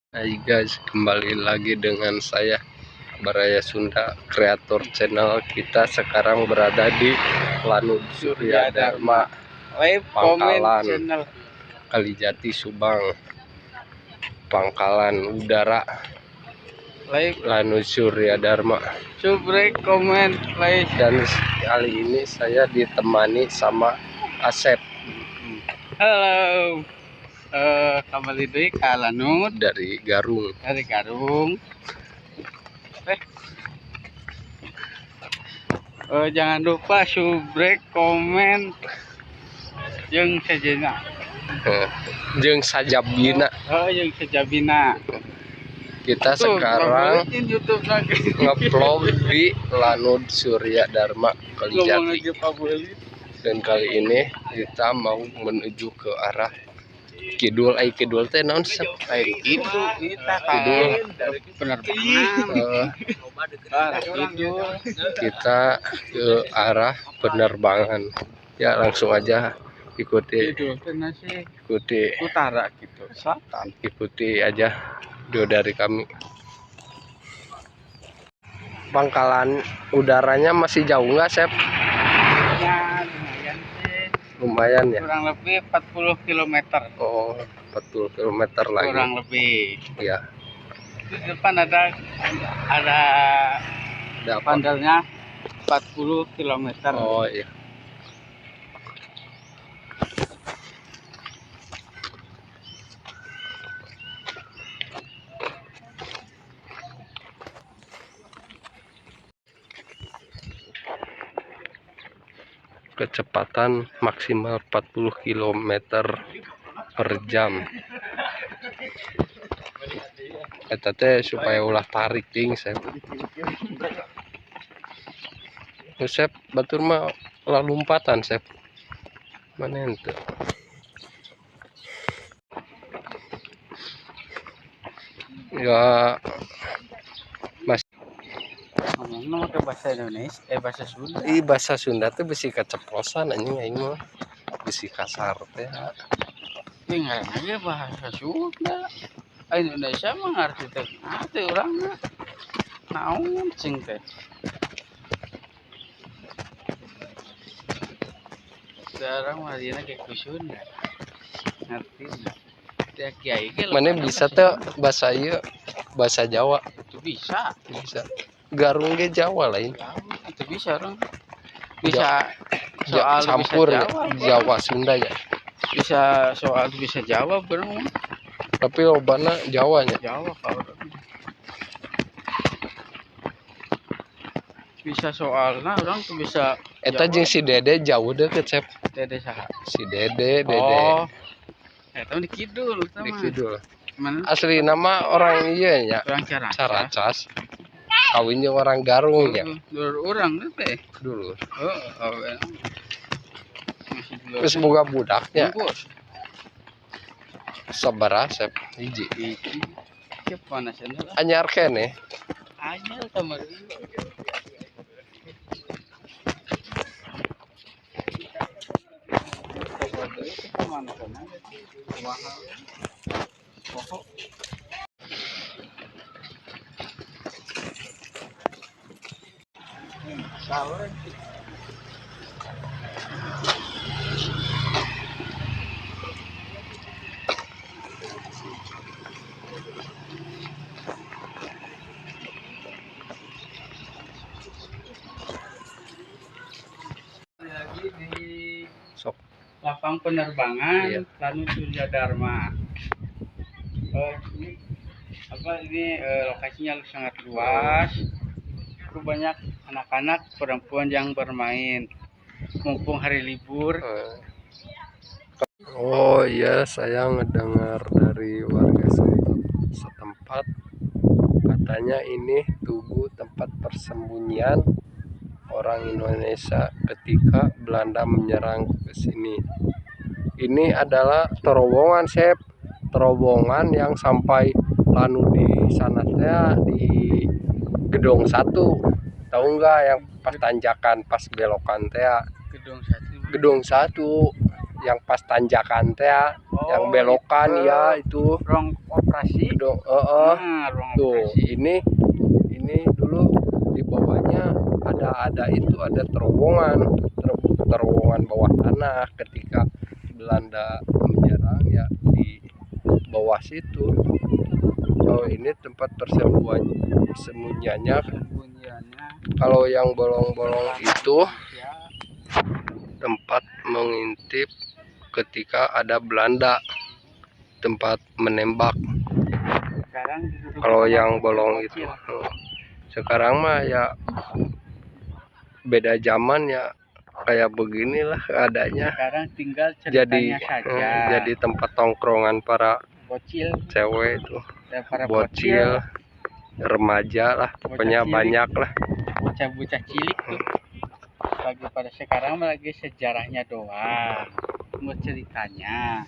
Hai guys, kembali lagi dengan saya Baraya Sunda, kreator channel. Kita sekarang berada di Lanud Surya Dharma, Pangkalan Kalijati, Subang. Pangkalan udara Lanud Surya Dharma. Subrek, komen, like. Dan kali ini saya ditemani sama Asep. Halo. Kembali di Lanud Dari Garung. Jangan lupa subrek, komen, jeung sajena. Jeung sajabina. Jeung sajabina. Kita sekarang nge-vlog di Lanud Surya Dharma Kalijati. Dan kali ini kita mau menuju ke arah kidul. Kidul teh naon sih? Kidul penerbangan. Kita ke arah penerbangan. Ya langsung aja ikuti utara gitu, selatan. Ikuti aja video dari kami. Pangkalan udaranya masih jauh nggak, Sep? Ya, lumayan sih. Lumayan ya. Kurang lebih 40 km. Oh, 40 km lagi. Kurang lebih. Ya. Di depan ada pandelnya 40 km. Oh iya. Kecepatan maksimal 40 km per jam. Eta teh supaya ulah tarik ting, Sep. Sep, batur mah ulah lompatan, Sep. Mana ente? Ya Mas. Ngomong ke bahasa Indonesia, bahasa Sunda. Bahasa Sunda tuh besi keceplosan anjing aing mah. Besi kasar teh. Tinggal aja bahasa Sunda. Indonesia mah ngarti teh. Ate urang naon cing teh. Sekarang mah dina ke Sunda. Ngerti. Teh kiai ge Mana bisa teh bahasa ieu, bahasa Jawa. Itu bisa. Garung ge Jawa lain. Itu bisa orang. Bisa soal campur bisa Jawa Sunda ya. Bisa soal bisa Jawa bareng. Tapi lobana Jawanya. Jawa kalau bisa soalnya orang tuh bisa. Eta jeung si Dede jauh deket, Sep. Dede saha? Si Dede. Oh. Eta di kidul sama. Di kidul. Asli nama orang iya nya. Orang Caracas. Kawin jeung orang Garung ya. Dulur urang teh. Dulur. Heeh. Terus boga budaknya. Sabaraha, Sep? Hiji. Cep panasnya lah. Anyar keneh. Anyar sama. Kemana sana? Mahal. Pokok. Salah. Lagi di lapang penerbangan Lanud Surya Dharma. Ini lokasinya sangat luas. Banyak anak-anak, perempuan yang bermain. Mumpung hari libur. Oh iya, saya ngedengar dari warga setempat, katanya ini Tugu tempat persembunyian orang Indonesia ketika Belanda menyerang ke sini. Ini adalah terowongan, Sep. Terowongan yang sampai Lanud di sana di Gedung 1. Tahu nggak yang pas tanjakan, pas belokan teh? Gedung 1 yang pas tanjakan teh, yang belokan ya itu. operasi. Gedung, Ruang tuh operasi. ini dulu di bawahnya ada terowongan bawah tanah ketika Belanda menyerang ya di bawah situ. Oh, ini tempat persembunyiannya. Kalau yang bolong-bolong itu tempat mengintip ketika ada Belanda, tempat menembak. Kalau yang bolong itu sekarang mah ya beda zaman ya, kayak beginilah keadaannya. Sekarang tinggal ceritanya saja. Jadi tempat tongkrongan para bocil, cewek itu, para bocil, remaja lah, pokoknya banyak lah. Bocah-bocah cilik tuh. Lagi pada sekarang lagi sejarahnya doang, mau ceritanya.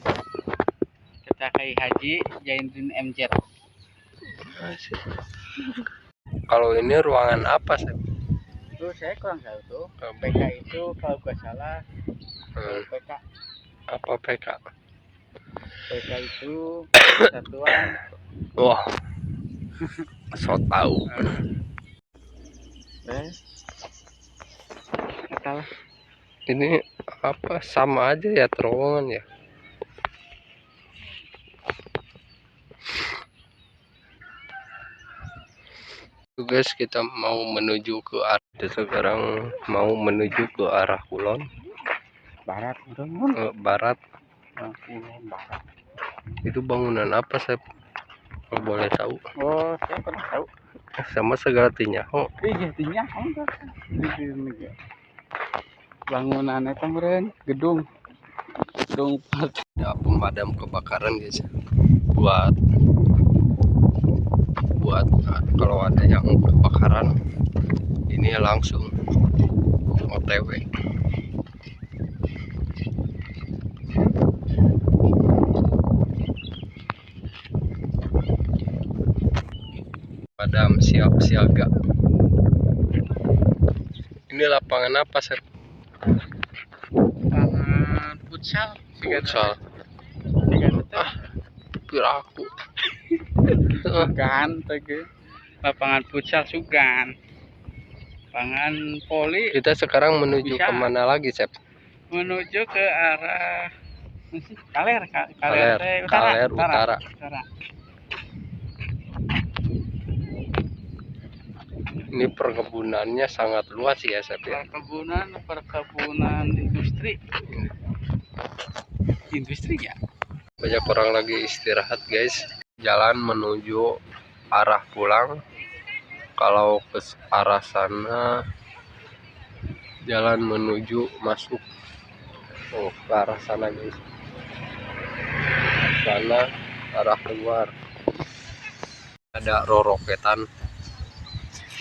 Kita kayak Haji Jainuddin MZ. Kalau ini ruangan apa sih? Tuh saya kurang tahu tuh. PK itu kalau nggak salah PK. Apa PK? PK itu persatuan. Wah, so tahu. Ini apa, sama aja ya terowongan ya. Guys, kita mau menuju ke sekarang mau menuju ke arah kulon Barat, barat. Kulon Barat. Itu bangunan apa saya kalau boleh tahu? Oh, saya kurang tahu. Sama segalanya. Oh, Iya, tinya bangunan itu meren gedung ada pemadam kebakaran guys, buat kalau ada yang kebakaran ini langsung OTW. Padam siap siaga. Ini lapangan apa sih? lapangan futsal. Kira aku Sugan tege. Lapangan futsal Sugan. Lapangan voli. Kita sekarang menuju Bisa. kemana lagi, Sep? Menuju ke arah Kaler Utara. Ini perkebunannya sangat luas ya, Sep. Perkebunan industri ya. Banyak orang lagi istirahat guys. Jalan menuju arah pulang. Kalau ke arah sana jalan menuju masuk. Oh, ke arah sana guys. Sana arah keluar. Ada roroketan.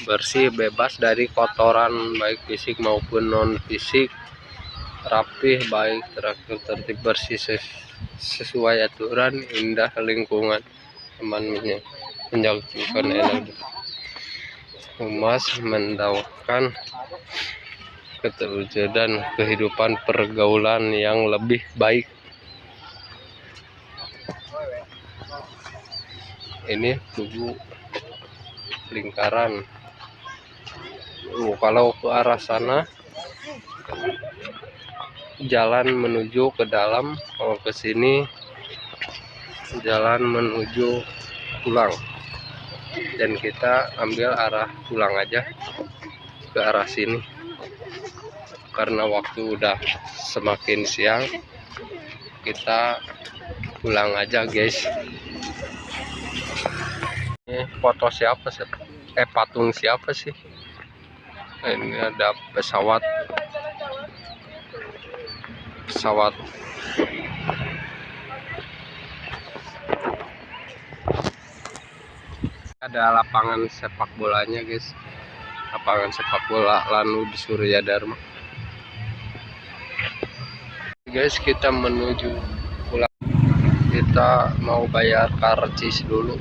Bersih, bebas dari kotoran baik fisik maupun non fisik. Rapih, baik, teratur, tertib, bersih sesuai aturan, indah lingkungan, amannya menjauhkan energi, humas, mendawakan keterwujudan kehidupan pergaulan yang lebih baik. Ini tugu lingkaran. Kalau ke arah sana jalan menuju ke dalam, kalau ke sini jalan menuju pulang, dan kita ambil arah pulang aja ke arah sini karena waktu udah semakin siang. Kita pulang aja guys. Ini foto siapa sih? Patung siapa sih? Ini ada pesawat ada lapangan sepak bolanya guys, lapangan sepak bola Lanud Surya Dharma. Guys, kita menuju pulang. Kita mau bayar karcis dulu.